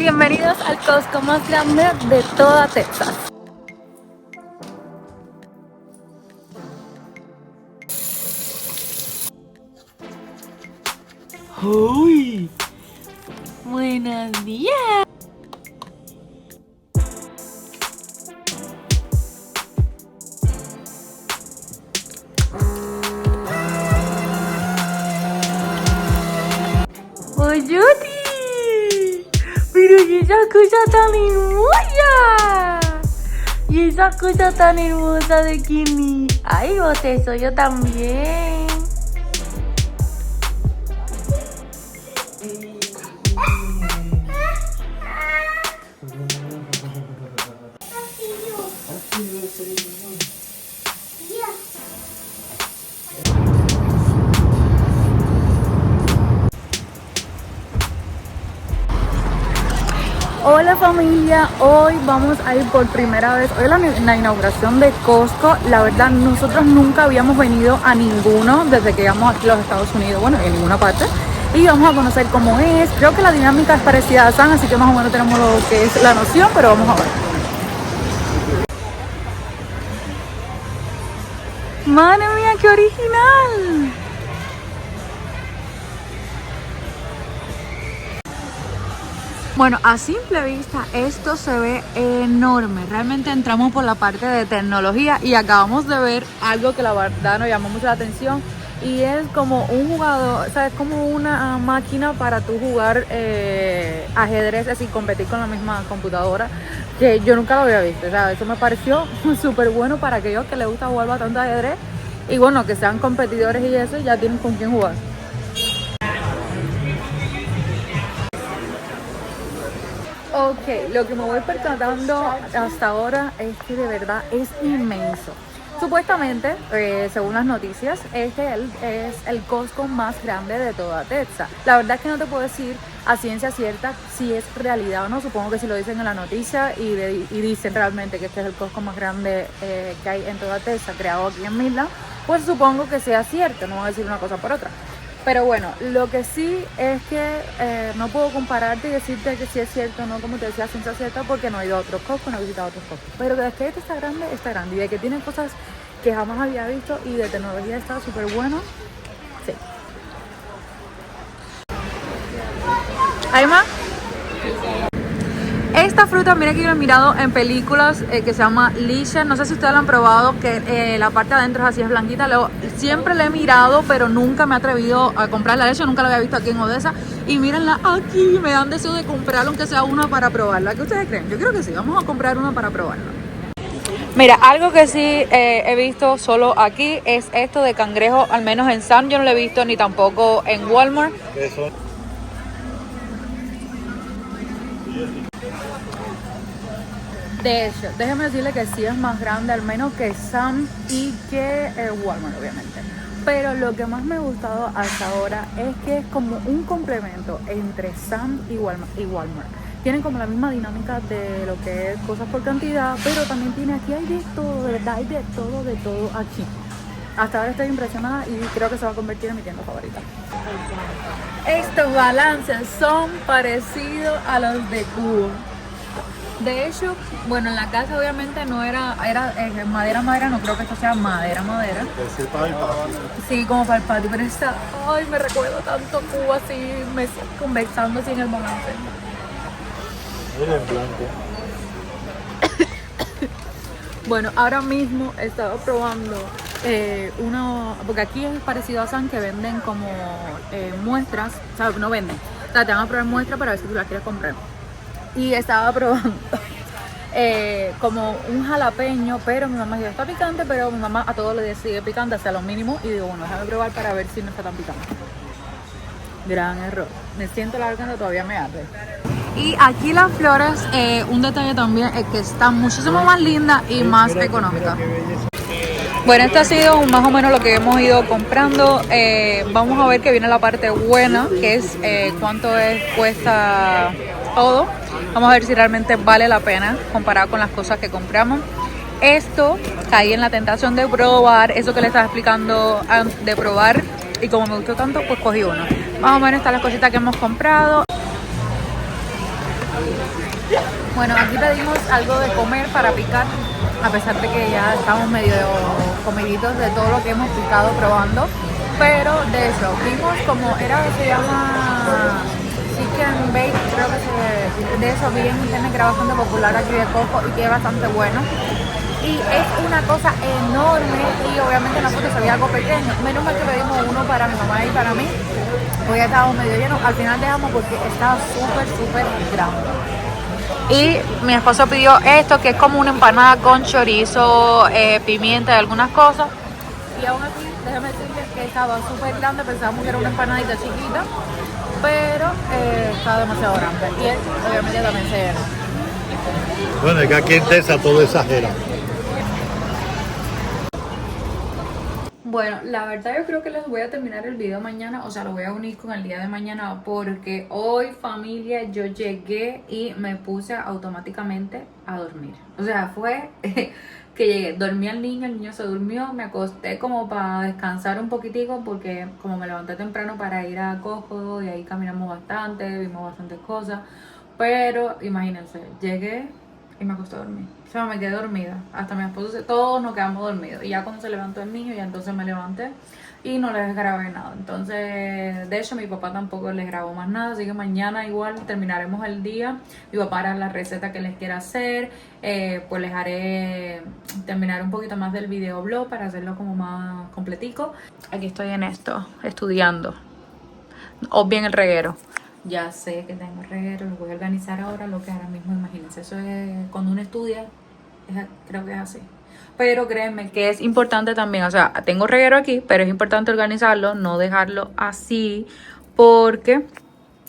Bienvenidos al Costco más grande de toda Texas. ¡Uy! ¡Buenos días! ¡Oyuti! ¡Pero y esa cosa tan hermosa! ¡Y esa cosa tan hermosa de Kimi! ¡Ay, botezo, yo también! Hola familia, hoy vamos a ir por primera vez, hoy es la inauguración de Costco. La verdad nosotros nunca habíamos venido a ninguno desde que llegamos aquí a los Estados Unidos, bueno, en ninguna parte. Y vamos a conocer cómo es, creo que la dinámica es parecida a Sam, así que más o menos tenemos lo que es la noción, pero vamos a ver. ¡Madre mía, qué original! Bueno, a simple vista esto se ve enorme. Realmente entramos por la parte de tecnología y acabamos de ver algo que la verdad nos llamó mucho la atención. Y es como un jugador, o sea, es como una máquina para tú jugar ajedrez, así competir con la misma computadora, que yo nunca lo había visto. O sea, eso me pareció súper bueno para aquellos que les gusta jugar bastante ajedrez. Y bueno, que sean competidores y eso, ya tienen con quién jugar. Ok, lo que me voy percatando hasta ahora es que de verdad es inmenso. Supuestamente, según las noticias, este es el Costco más grande de toda Texas. La verdad es que no te puedo decir a ciencia cierta si es realidad o no. Supongo que si lo dicen en la noticia y dicen realmente que este es el Costco más grande que hay en toda Texas, creado aquí en Midland, pues supongo que sea cierto, no voy a decir una cosa por otra. Pero bueno, lo que sí es que no puedo compararte y decirte que si es cierto o no, como te decía, ciencia cierta, porque no he ido a otros Costco, no he visitado otros Costco. Pero de que este está grande, y de que tiene cosas que jamás había visto y de tecnología está súper bueno, sí. ¿Hay más? Esta fruta, mira que yo la he mirado en películas que se llama Lisha. No sé si ustedes la han probado, que la parte de adentro es así, es blanquita. Siempre la he mirado, pero nunca me he atrevido a comprarla. De hecho, nunca la había visto aquí en Odessa. Y mírenla aquí, me dan deseo de comprarla, aunque sea una para probarla. ¿Qué ustedes creen? Yo creo que sí, vamos a comprar una para probarla. Mira, algo que sí he visto solo aquí es esto de cangrejo, al menos en Sam yo no lo he visto, ni tampoco en Walmart. Eso. De hecho, déjeme decirle que sí es más grande, al menos que Sam y que Walmart, obviamente. Pero lo que más me ha gustado hasta ahora es que es como un complemento entre Sam y Walmart. Tienen como la misma dinámica de lo que es cosas por cantidad, pero también tiene aquí, hay de todo, de verdad, hay de todo aquí. Hasta ahora estoy impresionada y creo que se va a convertir en mi tienda favorita. Estos balances son parecidos a los de Cubo. De hecho, bueno, en la casa obviamente no era madera, no creo que esto sea madera. Sí, para el patio. Sí, como para el patio, pero esta, ay, me recuerdo tanto Cuba así, me siento conversando así en el balance. Mira en blanco. Bueno, ahora mismo he estado probando porque aquí es parecido a San, que venden como muestras, o sea, no venden, o sea, te van a probar muestras para ver si tú las quieres comprar. Y estaba probando como un jalapeño, pero mi mamá dijo está picante, pero mi mamá a todo le sigue picante hasta lo mínimo y digo, bueno, déjame probar para ver si no está tan picante. Gran error, me siento la garganta, todavía me arde. Y aquí las flores, un detalle también es que están muchísimo más lindas y más económicas. Bueno, esto ha sido más o menos lo que hemos ido comprando. Vamos a ver que viene la parte buena, que es cuánto cuesta todo. Vamos a ver si realmente vale la pena comparado con las cosas que compramos. Esto, caí en la tentación de probar, eso que le estaba explicando de probar. Y como me gustó tanto, pues cogí uno. Más o menos están las cositas que hemos comprado. Bueno, aquí pedimos algo de comer para picar, a pesar de que ya estamos medio comiditos de todo lo que hemos picado probando. Pero de eso, vimos como se llama Chicken Bake, creo que de eso vi en internet que era bastante popular aquí de Coco y que es bastante bueno. Y es una cosa enorme y obviamente en la foto se veía algo pequeño. Menos mal que pedimos uno para mi mamá y para mí. Hoy ya estábamos medio llenos. Al final dejamos porque estaba súper grande. Y mi esposo pidió esto, que es como una empanada con chorizo, pimienta y algunas cosas. Y aún así, déjame decirles que estaba súper grande. Pensábamos que era una empanadita chiquita, pero estaba demasiado grande. Y él obviamente también se llena. Bueno, es que aquí en Texas todo exagera. Bueno, la verdad yo creo que les voy a terminar el video mañana, o sea, lo voy a unir con el día de mañana porque hoy, familia, yo llegué y me puse automáticamente a dormir. O sea, fue que llegué, dormí al niño, el niño se durmió, me acosté como para descansar un poquitico porque como me levanté temprano para ir a Coco y ahí caminamos bastante, vimos bastantes cosas, pero imagínense, llegué y me acosté a dormir. O sea, me quedé dormida. Hasta mi esposo, todos nos quedamos dormidos. Y ya cuando se levantó el niño, ya entonces me levanté y no les grabé nada. Entonces, de hecho, mi papá tampoco les grabó más nada. Así que mañana igual terminaremos el día. Mi papá hará la receta que les quiera hacer. Pues les haré terminar un poquito más del videoblog para hacerlo como más completico. Aquí estoy en esto, estudiando. O bien el reguero. Ya sé que tengo reguero, lo voy a organizar ahora, lo que ahora mismo, imagínense, eso es cuando uno estudia, creo que es así. Pero créanme que es importante también, o sea, tengo reguero aquí, pero es importante organizarlo, no dejarlo así, porque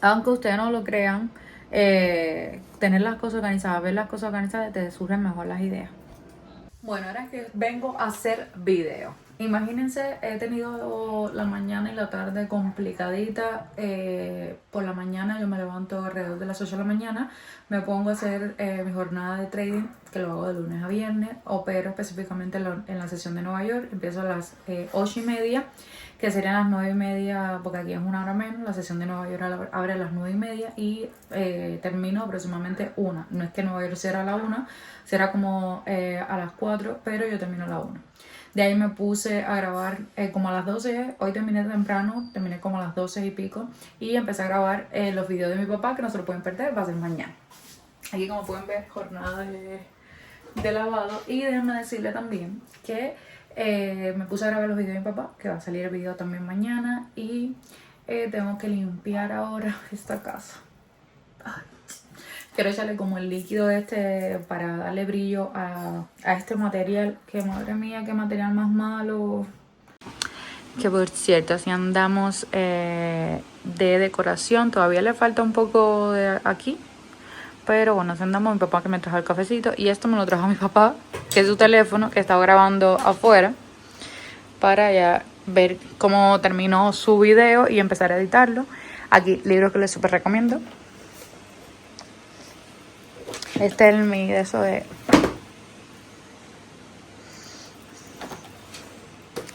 aunque ustedes no lo crean, tener las cosas organizadas, ver las cosas organizadas, te surgen mejor las ideas. Bueno, ahora que vengo a hacer video. Imagínense, he tenido la mañana y la tarde complicadita. Por la mañana yo me levanto alrededor de las 8 de la mañana. Me pongo a hacer mi jornada de trading, que lo hago de lunes a viernes. Opero específicamente en la sesión de Nueva York. Empiezo a las 8:30, que serían las 9:30, porque aquí es una hora menos. La sesión de Nueva York abre a las 9:30 y termino aproximadamente 1. No es que Nueva York cierra a la 1, será como a las 4, pero yo termino a la 1. De ahí me puse a grabar como a las 12. Hoy terminé temprano, terminé como a las 12 y pico. Y empecé a grabar los videos de mi papá, que no se lo pueden perder, va a ser mañana. Aquí como pueden ver, jornada de lavado. Y déjenme decirle también que me puse a grabar los videos de mi papá, que va a salir el video también mañana. Y tengo que limpiar ahora esta casa. Ay. Quiero echarle como el líquido para darle brillo a este material. Que madre mía, qué material más malo. Que por cierto, así andamos de decoración. Todavía le falta un poco de aquí. Pero bueno, así andamos. Mi papá que me trajo el cafecito. Y esto me lo trajo mi papá, que es su teléfono, que estaba grabando afuera. Para ya ver cómo terminó su video y empezar a editarlo. Aquí, libros que les súper recomiendo. Este es el mi de eso de...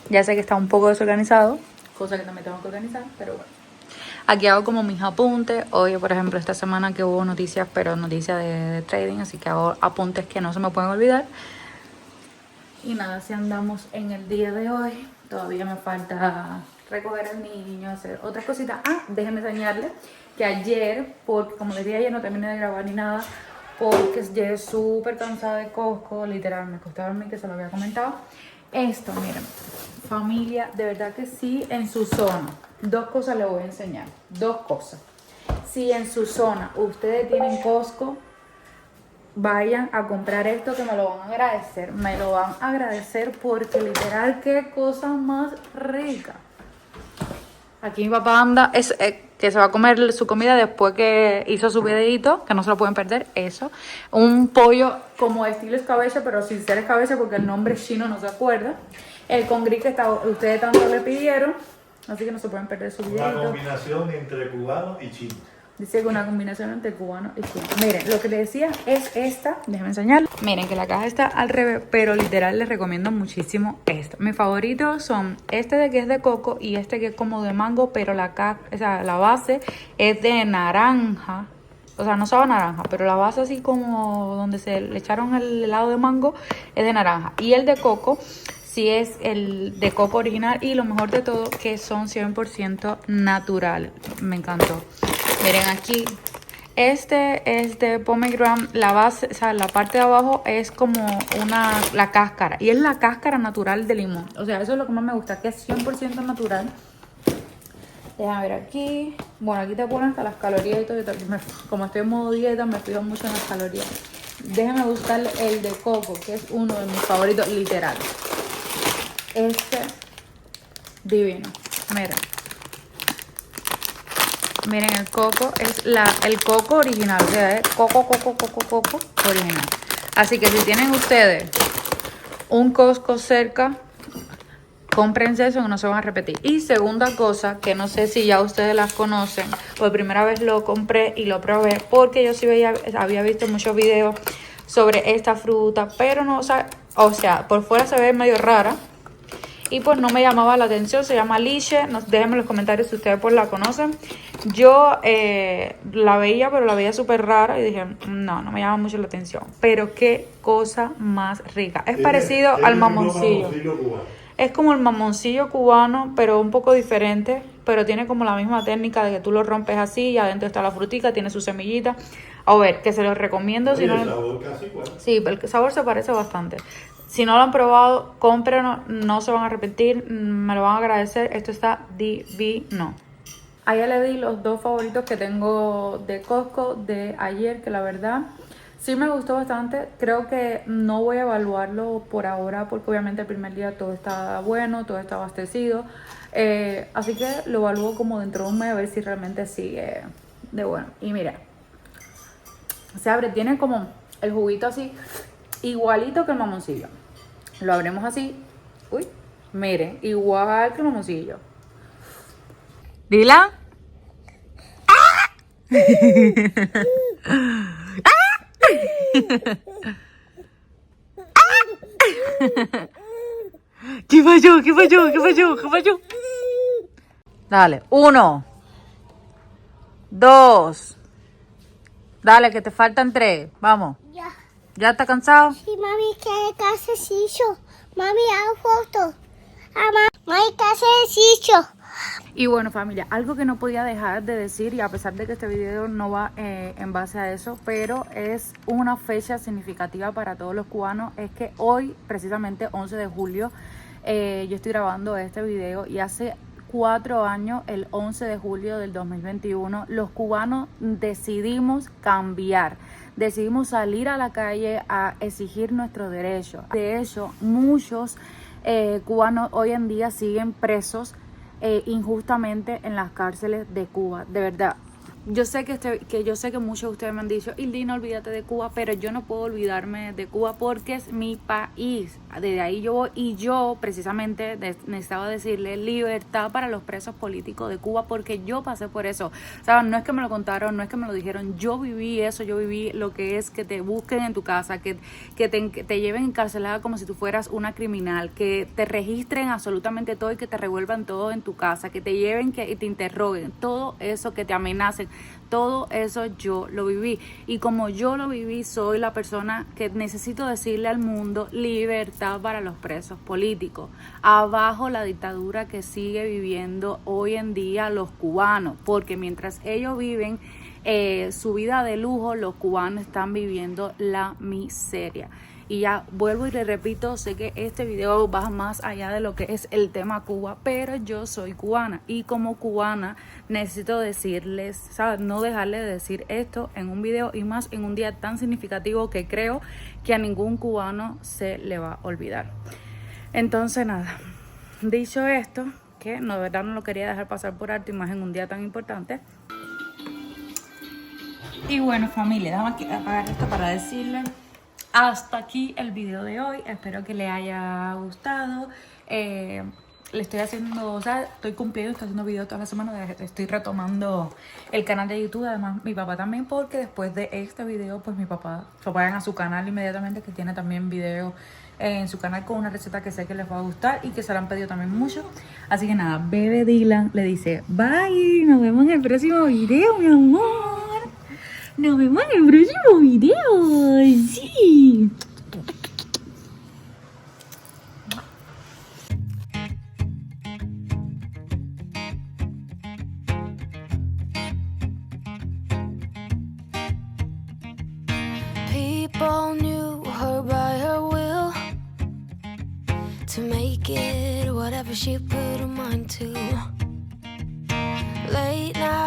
Ya sé que está un poco desorganizado, cosa que también tengo que organizar, pero bueno. Aquí hago como mis apuntes. Hoy, por ejemplo, esta semana que hubo noticias, pero noticias de trading, así que hago apuntes que no se me pueden olvidar. Y nada, así andamos en el día de hoy. Todavía me falta recoger al niño, hacer otras cositas. Ah, déjenme enseñarles que ayer, porque como les dije ayer, no terminé de grabar ni nada, porque llegué súper cansada de Costco, literal, me costó dormir, que se lo había comentado. Esto, miren, familia, de verdad que sí, en su zona, dos cosas les voy a enseñar, dos cosas. Si en su zona ustedes tienen Costco, vayan a comprar esto, que me lo van a agradecer porque literal, qué cosa más rica. Aquí mi papá anda, que se va a comer su comida después que hizo su videito, que no se lo pueden perder, eso. Un pollo como estilo escabeche, pero sin ser escabeche porque el nombre chino no se acuerda. El con gris que ustedes tanto le pidieron, así que no se pueden perder su videito. Una combinación entre cubano y chino. Dice que una combinación entre cubano y chino. Miren, lo que les decía es esta. Déjenme enseñarles. Miren que la caja está al revés, pero literal les recomiendo muchísimo esta. Mis favoritos son este de que es de coco y este que es como de mango, pero la base es de naranja. O sea, no sabe a naranja, pero la base así como donde se le echaron el helado de mango es de naranja. Y el de coco sí es el de coco original y lo mejor de todo que son 100% natural. Me encantó. Miren aquí. Este es de pomegranate, la base, o sea, la parte de abajo es como la cáscara. Y es la cáscara natural de limón. O sea, eso es lo que más me gusta, que es 100% natural. Déjame ver aquí. Bueno, aquí te ponen hasta las calorías y todo. Como estoy en modo dieta, me fijo mucho en las calorías. Déjame buscar el de coco, que es uno de mis favoritos, literal. Este, divino. Miren. Miren, el coco es el coco original. O sea, es coco original. Así que si tienen ustedes un Costco cerca, cómprense eso, que no se van a repetir. Y segunda cosa, que no sé si ya ustedes las conocen, por primera vez lo compré y lo probé, porque yo sí había visto muchos videos sobre esta fruta, pero no, o sea, por fuera se ve medio rara. Y pues no me llamaba la atención, se llama liche. Déjenme en los comentarios si ustedes pues la conocen. Yo la veía, pero la veía súper rara y dije, no me llama mucho la atención. Pero qué cosa más rica. Es parecido al mamoncillo. Es como el mamoncillo cubano, pero un poco diferente. Pero tiene como la misma técnica de que tú lo rompes así y adentro está la frutica, tiene su semillita. A ver, que se los recomiendo. Si no, el sabor casi igual. Sí, el sabor se parece bastante. Si no lo han probado, cómprenlo, no se van a arrepentir, me lo van a agradecer. Esto está divino. Ahí le di los dos favoritos que tengo de Costco de ayer, que la verdad sí me gustó bastante. Creo que no voy a evaluarlo por ahora, porque obviamente el primer día todo está bueno, todo está abastecido. Así que lo evalúo como dentro de un mes a ver si realmente sigue de bueno. Y mira, se abre, tiene como el juguito así, igualito que el mamoncillo. Lo abrimos así. Uy, miren, igual que el mamoncillo. ¿Dila? ¿Qué falló? ¿Qué falló? ¿Qué falló? ¿Qué falló? Dale, 1, 2. Dale, que te faltan 3. Vamos. Ya. ¿Ya está cansado? Sí, mami, que hace ejercicio. Mami, hago foto. Mami, que hace ejercicio. Y bueno, familia, algo que no podía dejar de decir, y a pesar de que este video no va en base a eso, pero es una fecha significativa para todos los cubanos, es que hoy, precisamente 11 de julio, yo estoy grabando este video y hace 4 años, el 11 de julio del 2021, los cubanos decidimos cambiar. Decidimos salir a la calle a exigir nuestros derechos. De hecho, muchos cubanos hoy en día siguen presos injustamente en las cárceles de Cuba. De verdad, yo sé que muchos de ustedes me han dicho, Hildy, no olvídate de Cuba, pero yo no puedo olvidarme de Cuba porque es mi país. Desde ahí yo voy, y yo precisamente necesitaba decirle libertad para los presos políticos de Cuba, porque yo pasé por eso. O sea, no es que me lo contaron, no es que me lo dijeron, yo viví eso, yo viví lo que es que te busquen en tu casa, que te lleven encarcelada como si tú fueras una criminal, que te registren absolutamente todo y que te revuelvan todo en tu casa, que te lleven y te interroguen, todo eso, que te amenacen. Todo eso yo lo viví, y como yo lo viví, soy la persona que necesito decirle al mundo: libertad para los presos políticos, abajo la dictadura que sigue viviendo hoy en día los cubanos, porque mientras ellos viven su vida de lujo, los cubanos están viviendo la miseria. Y ya vuelvo y le repito, sé que este video va más allá de lo que es el tema Cuba, pero yo soy cubana y como cubana necesito decirles, ¿sabes? No dejarle de decir esto en un video, y más en un día tan significativo que creo que a ningún cubano se le va a olvidar. Entonces nada, dicho esto, que no, de verdad no lo quería dejar pasar por alto, y más en un día tan importante. Y bueno, familia, déjame apagar esto para decirle: hasta aquí el video de hoy, espero que les haya gustado. Le estoy haciendo, o sea, estoy cumpliendo, estoy haciendo videos toda la semana, estoy retomando el canal de YouTube, además mi papá también, porque después de este video, pues mi papá vayan a su canal inmediatamente, que tiene también videos en su canal con una receta que sé que les va a gustar y que se la han pedido también mucho. Así que nada, Bebe Dylan le dice bye, nos vemos en el próximo video, mi amor. Nos vemos en el próximo video. Sí. People knew her by her will to make it whatever she put her mind to. Late night.